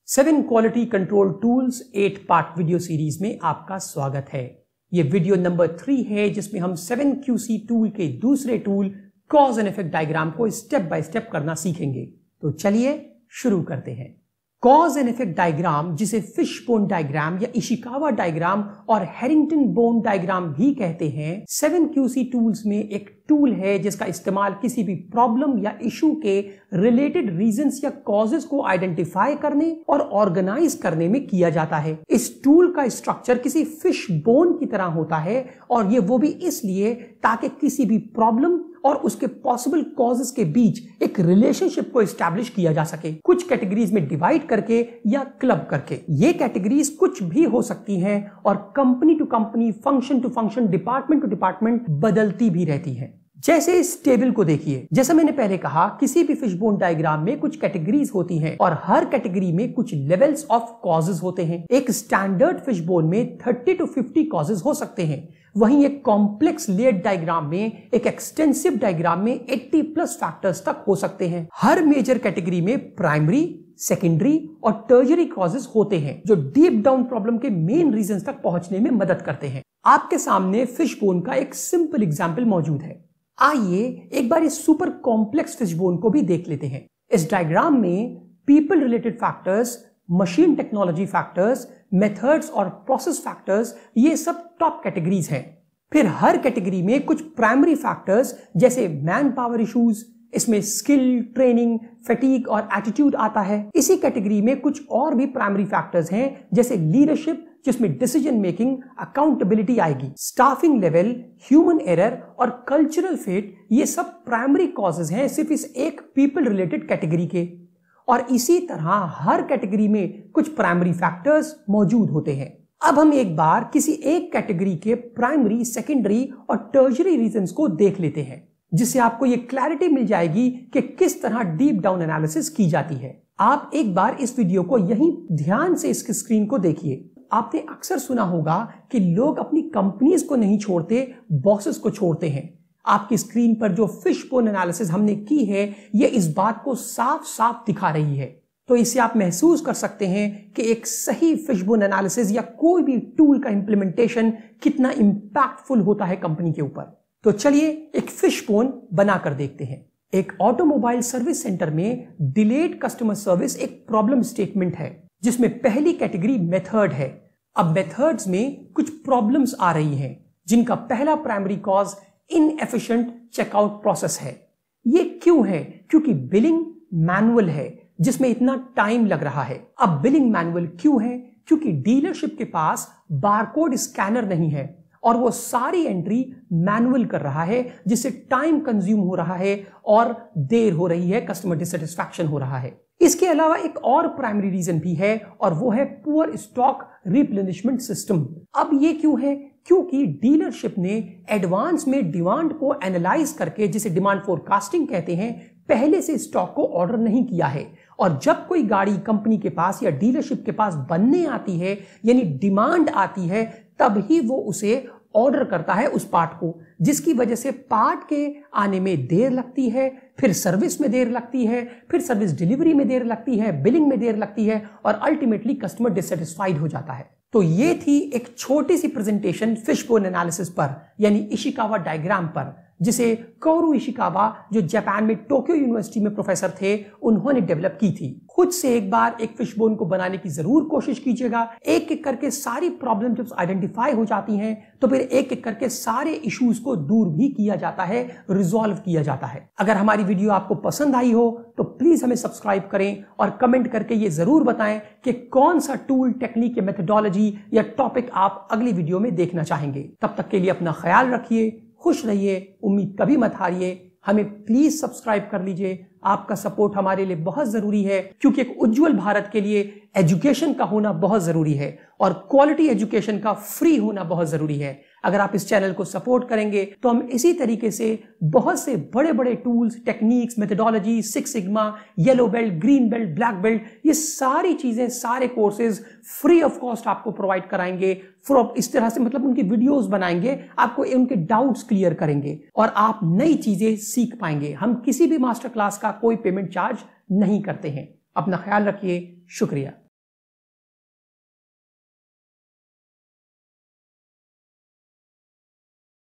7 quality control tools 8 part video series में आपका स्वागत है। ये वीडियो नंबर 3 है जिसमें हम 7 QC टूल के दूसरे tool cause and effect diagram को स्टेप बाय स्टेप करना सीखेंगे। तो चलिए शुरू करते हैं। कॉज एंड इफेक्ट डायग्राम, जिसे फिशबोन डायग्राम या इशिकावा डायग्राम और हैरिंगटन बोन डायग्राम भी कहते हैं, 7 QC टूल्स में एक टूल है जिसका इस्तेमाल किसी भी प्रॉब्लम या इशू के रिलेटेड रीजंस या कॉजेस को आइडेंटिफाई करने और ऑर्गेनाइज करने में किया जाता है। इस टूल का स्ट्रक्चर किसी फिश बोन की तरह होता है और ये वो भी इसलिए ताकि किसी भी प्रॉब्लम और उसके पॉसिबल कॉजेस के बीच एक रिलेशनशिप को एस्टैब्लिश किया जा सके, कुछ कैटेगरीज में डिवाइड करके या क्लब करके। ये कैटेगरीज कुछ भी हो सकती हैं और company to company, function to function, department to department बदलती भी रहती है। जैसे इस टेबल को देखिए, जैसा मैंने पहले कहा, किसी भी फिशबोन डायग्राम में कुछ कैटेगरीज होती हैं और हर कैटेगरी में कुछ लेवल्स ऑफ कॉजेज होते हैं। एक स्टैंडर्ड फिशबोन में 30 to 50 कॉजेज हो सकते हैं, वहीं एक कॉम्प्लेक्स लेयर्ड डायग्राम में, एक एक्सटेंसिव डायग्राम में 80+ फैक्टर्स तक हो सकते हैं। हर मेजर कैटेगरी में प्राइमरी, सेकेंडरी और टर्शियरी कॉजेज होते हैं जो डीप डाउन प्रॉब्लम के मेन रीजंस तक पहुंचने में मदद करते हैं। आपके सामने फिशबोन का एक सिंपल एग्जांपल मौजूद है। आइए एक बार इस सुपर कॉम्प्लेक्स फिशबोन को भी देख लेते हैं। इस डायग्राम में people related factors, machine technology factors, methods और प्रोसेस फैक्टर्स, ये सब टॉप कैटेगरीज हैं। फिर हर कैटेगरी में कुछ प्राइमरी फैक्टर्स जैसे मैन पावर इश्यूज, इसमें स्किल, ट्रेनिंग, फैटीग और एटीट्यूड आता है। इसी कैटेगरी में कुछ और भी प्राइमरी फैक्टर्स हैं जैसे लीडरशिप, जिसमें डिसीजन मेकिंग, अकाउंटेबिलिटी आएगी, स्टाफिंग लेवल, ह्यूमन एरर और कल्चरल फिट। ये सब प्राइमरी कॉजेज हैं सिर्फ इस एक पीपल रिलेटेड कैटेगरी के। और इसी तरह हर कैटेगरी में कुछ प्राइमरी फैक्टर्स मौजूद होते हैं। अब हम एक बार किसी एक कैटेगरी के प्राइमरी, सेकेंडरी और टर्शियरी रीजंस को देख लेते हैं, जिससे आपको ये क्लैरिटी मिल जाएगी कि किस तरह डीप डाउन एनालिसिस की जाती है। आप एक बार इस वीडियो को यहीं ध्यान से इसकी स्क्रीन को देखिए। आपने अक्सर सुना होगा कि लोग अपनी कंपनीज को नहीं छोड़ते, बॉसेस को छोड़ते हैं। आपकी स्क्रीन पर जो फिशबोन एनालिसिस हमने की है, ये इस बात को साफ साफ दिखा रही है। तो इससे आप महसूस कर सकते हैं कि एक सही फिशबोन एनालिसिस या कोई भी टूल का इंप्लीमेंटेशन कितना इंपैक्टफुल होता है कंपनी के ऊपर। तो चलिए एक फिशबोन बनाकर देखते हैं। एक ऑटोमोबाइल सर्विस सेंटर में डिलेड कस्टमर सर्विस एक प्रॉब्लम स्टेटमेंट है, जिसमें पहली कैटेगरी मेथड है। अब मेथड्स में कुछ प्रॉब्लम्स आ रही हैं, जिनका पहला primary cause inefficient checkout process है। ये क्यों है? क्योंकि बिलिंग मैनुअल है जिसमें इतना टाइम लग रहा है। अब बिलिंग मैनुअल क्यों है? क्योंकि डीलरशिप के पास बारकोड स्कैनर नहीं है और वो सारी एंट्री मैनुअल कर रहा है, जिससे टाइम कंज्यूम हो रहा है और देर हो रही है, कस्टमर डिससेटिस्फैक्शन हो रहा है। इसके अलावा एक और प्राइमरी रीजन भी है और वो है पुअर स्टॉक रिप्लेनिशमेंट सिस्टम। अब ये क्यों है? क्योंकि डीलरशिप ने एडवांस में डिमांड को एनालाइज करके, जिसे डिमांड फोरकास्टिंग कहते हैं, पहले से स्टॉक को ऑर्डर नहीं किया है। और जब कोई गाड़ी कंपनी के पास या डीलरशिप के पास बनने आती है, यानी डिमांड आती है, तब ही वो उसे ऑर्डर करता है उस पार्ट को, जिसकी वजह से पार्ट के आने में देर लगती है, फिर सर्विस में देर लगती है, फिर सर्विस डिलीवरी में देर लगती है, बिलिंग में देर लगती है और अल्टीमेटली कस्टमर डिससेटिस्फाइड हो जाता है। तो ये थी एक छोटी सी प्रेजेंटेशन फिशबोन एनालिसिस पर, यानी इशिकावा डायग्राम पर, जिसे कोरू इशिकावा, जो जापान में टोक्यो यूनिवर्सिटी में प्रोफेसर थे, उन्होंने डेवलप की थी। खुद से एक बार एक फिशबोन को बनाने की जरूर कोशिश कीजिएगा। एक एक करके सारी प्रॉब्लम जब आइडेंटिफाई हो जाती हैं, तो फिर एक एक करके सारे इश्यूज को दूर भी किया जाता है, रिजॉल्व किया जाता है। अगर हमारी वीडियो आपको पसंद आई हो तो प्लीज हमें सब्सक्राइब करें और कमेंट करके ये जरूर बताएं कि कौन सा टूल, टेक्निक या मेथोडोलॉजी या टॉपिक आप अगली वीडियो में देखना चाहेंगे। तब तक के लिए अपना ख्याल रखिए, खुश रहिए, उम्मीद कभी मत हारिए। हमें प्लीज सब्सक्राइब कर लीजिए। आपका सपोर्ट हमारे लिए बहुत जरूरी है, क्योंकि एक उज्जवल भारत के लिए एजुकेशन का होना बहुत जरूरी है और क्वालिटी एजुकेशन का फ्री होना बहुत जरूरी है। अगर आप इस चैनल को सपोर्ट करेंगे तो हम इसी तरीके से बहुत से बड़े बड़े tools, techniques, methodology, 6 sigma, yellow belt, green belt, black belt, ये सारी चीजें, सारे कोर्सेज फ्री ऑफ कॉस्ट आपको प्रोवाइड कराएंगे। इस तरह से मतलब उनकी वीडियोस बनाएंगे, आपको उनके डाउट्स क्लियर करेंगे और आप नई चीजें सीख पाएंगे। हम किसी भी मास्टर क्लास का कोई पेमेंट चार्ज नहीं करते हैं। अपना ख्याल रखिए। शुक्रिया।